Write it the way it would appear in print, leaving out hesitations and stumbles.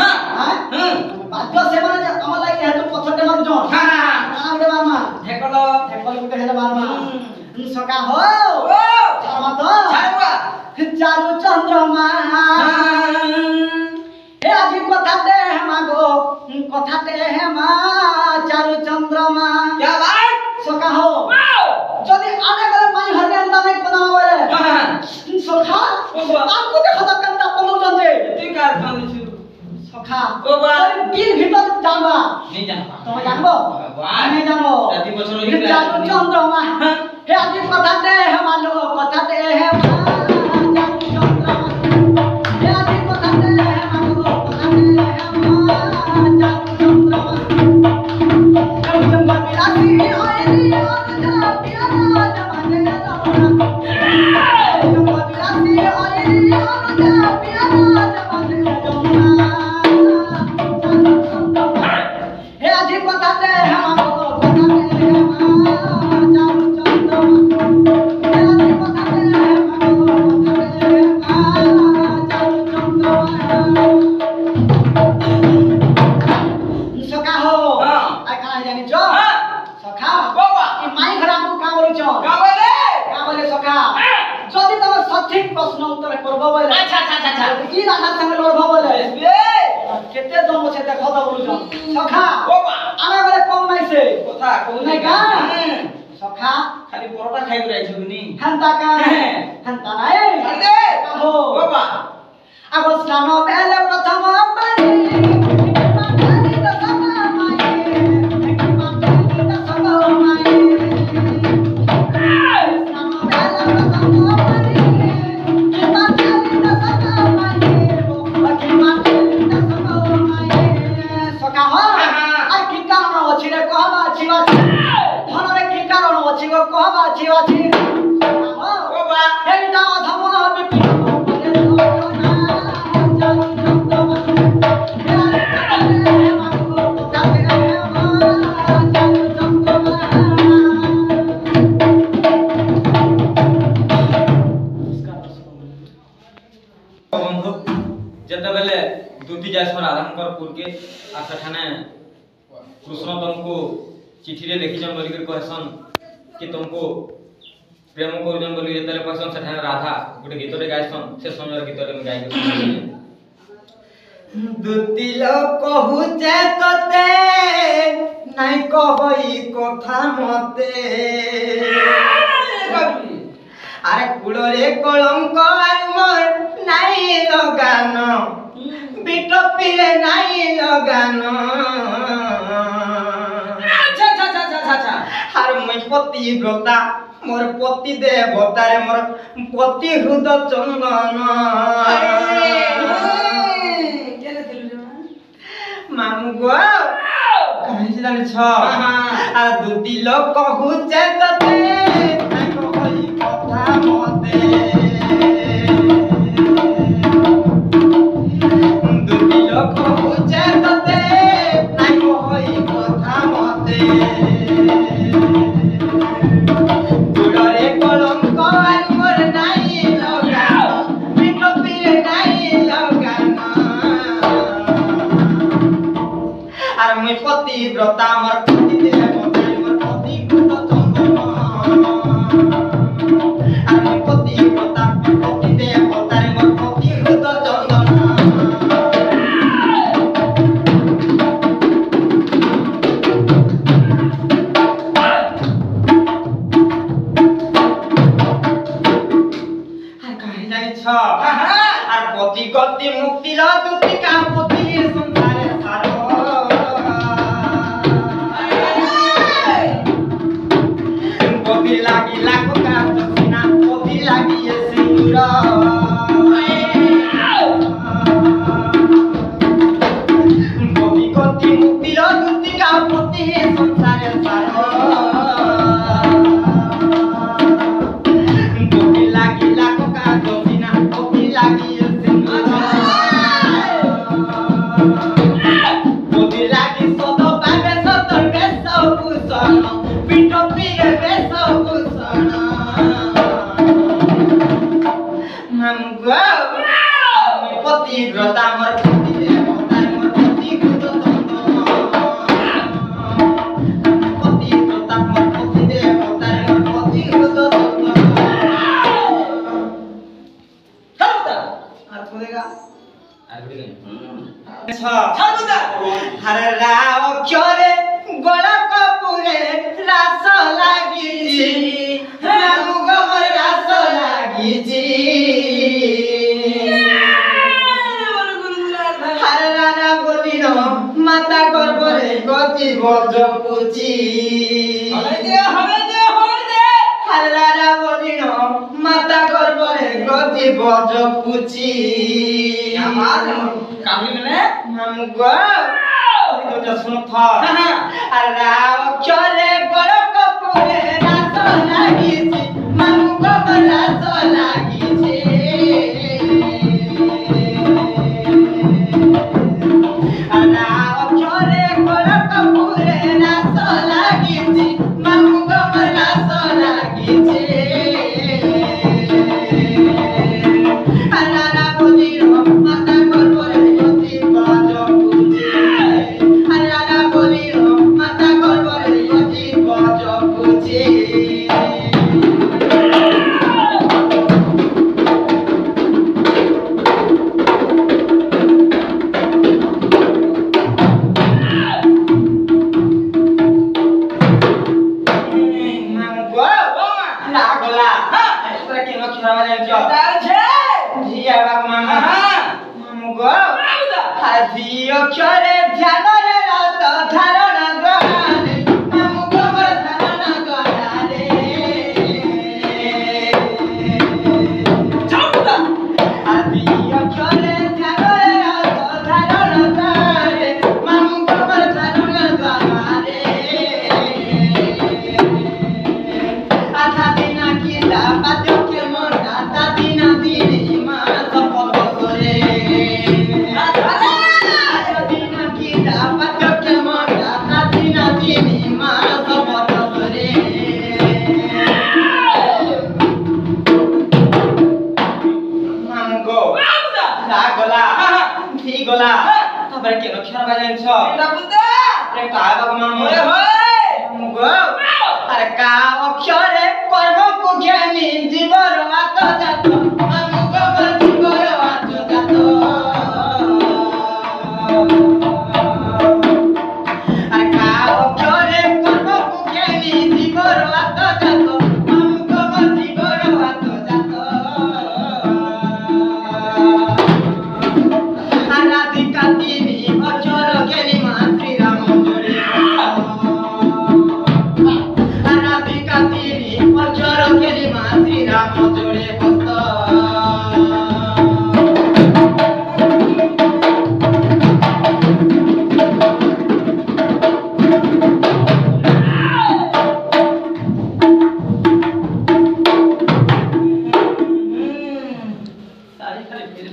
हां हां बाद्य से माने हमर लागि हेतु पछटे मारु जन हां हां नाम दे मारमा ढेकल गुटे हेले मारमा सका हो ओ छामा तो छाड़वा चारु चंद्रमा हे আজি কথাতে হেমাগো কথাতে হেমা চারু চন্দ্রমা क्या बात সকা হো যদি আনে গলে মাই হরে আন্দা নাই কোনা বলে हां সখা আপকো দেখা দরকারটা কোন জন্দে তুই কার কাঁদিছ সখা ও বা বীর ভিতর জানবা नहीं जानबा তুমি জানবো আমি জানো রাতি বছর হই চারু চন্দ্রমা হে আজি কথাতে হেমালো কথাতে হেমা চারু চন্দ্রমা হে আজি কথাতে হেমালো কথাতে হেমা চারু চন্দ্রমা চন্দ্রমা বিলাসী হইলি অনজা পিয়ারা জমানে জমনা চন্দ্রমা বিলাসী হইলি অনজা পিয়ারা জমানে জমনা চারু চন্দ্রমা হে আজি কথাতে হেমালো কথাতে হেমা চারু চন্দ্রমা হে আজি কথাতে হেমালো কথাতে হেমা চারু চন্দ্রমা সখা হো हां আই কানা জানি ছ हां সখা বাবা এই মাই ঘর আমু কা বলছ का बोले কা বলে সখা যদি তুমি সঠিক প্রশ্ন উত্তর করব বলে अच्छा अच्छा अच्छा কি রাধা সঙ্গে লড়ব বলে ए কেতে দম আছে দেখ দা বলছ সখা বাবা আমি বলে কম নাইছে কথা কোন নাই কা সখা খালি পরোটা খাই রাইছ নি হান্তা কা হান্তা নাই ছাড় দে হো বাবা আগো স্নান বেলে প্রথম পানি মাথারি দশম মায়ে মাথারি দশম মায়ে স্নান বেলে প্রথম পানি মাথারি দশম মায়ে মাথারি দশম মায়ে সকা হ আর কি কারণ আছে রে কহবা আছে বাছি ধনরে কি কারণ আছে গো কহবা আছে বাছি বাবা এইটা অধম বিপিন বন্ধু যেতেবেলে দুটি যাইছ রাধাঙ্কর পুরকে আর সেখানে কৃষ্ণ তোমাকে চিঠিরে লিখিছন বলি কহেসন কি তোমাকে প্রেম করুছন বলি যেতেলে কহেসন সেখানে রাধা গোটে গীতরে গাইছন সে সময়ের গীতরে আমি গাইকে দুতি লোক কহুছে তোতে নাই কহই কথা মতে আরে কুড়রে কলঙ্ক আর মোর নাই লগান বিটপিরে নাই লগান আচ্ছা আচ্ছা আচ্ছা আচ্ছা আর মই পতিব্রতা মোর পতি দেবতারে মোর পতি হৃদ চন্দন মামু গো কাহিনী জানিছ আর দুটি লোক কহুছে তোতে নাই কহই কথা মতে দুটি লোক কহুছে তোতে নাই কহই কথা মতে গুড়রে কলঙ্ক আর মোর নাই লগান বিটপিরে নাই লগান আর মই পতিব্রতা আমার পতি দেবতারে মোর পতি গুণ চন্দন আর মই পতিব্রতা পতি দেবতারে মোর পতি হৃদ চন্দন আর কাহি জানিছ আর পতি গতি মুক্তি ল দুটি কা পতি সংসারে সার পতি লাগি লাখ কাজ সিনা পতি লাগি সিন্দুর পতি গতি মুক্তি ল দুটি কা পতি সংসারে সার পতি লাগি লাখ কাজ সিনা পতি লাগি সিন্দুর পতি লাগি সদ পাবে সদ বেশ ভূষণ পিঠ পিরে বেশ ভূষণ हर राव क्योरे गोला कपूरे रास लागिजी मामु गमर रास लागिजी हर राना बोलिन माता गर्भरे गति बज पुची हर राना बोलिन माता गर्भरे गति बज पुची कामी मैंने मामु गो तो सुनो था राव चले गोला कपूरे रास लागिजी मामु गमर रास लागिजी राव चले गोला कपूरे रास लागिजी मामु गमर रास लागिजी राना बोलिन माता गर्भरे गति बज पुची राना बोलिन माता गर्भरे गति बज पुची अक्षरे ध्यान रे रत धारण गणारे मामु गमर धारण गणारे आदि अक्षरे ध्यान रे रत धारण गणारे मामु गमर धारण गणारे आधा दिना किला बाद्य के मोटा ता दिना दिनी मा सपद करे गला तबरे के अक्षर बाजन छ रे का बाग मामु गो अरे का अक्षर कर्म को ज्ञानी जीवर आत जात मामु गो जीवर आत जात अरे का अक्षर कर्म को ज्ञानी जीवर आत जात मामु गो जीवर आत जात राधिका तिमी अक्षर केली मा श्री राम जोडी राधिका तिमी अक्षर केली मा श्री राम जोडी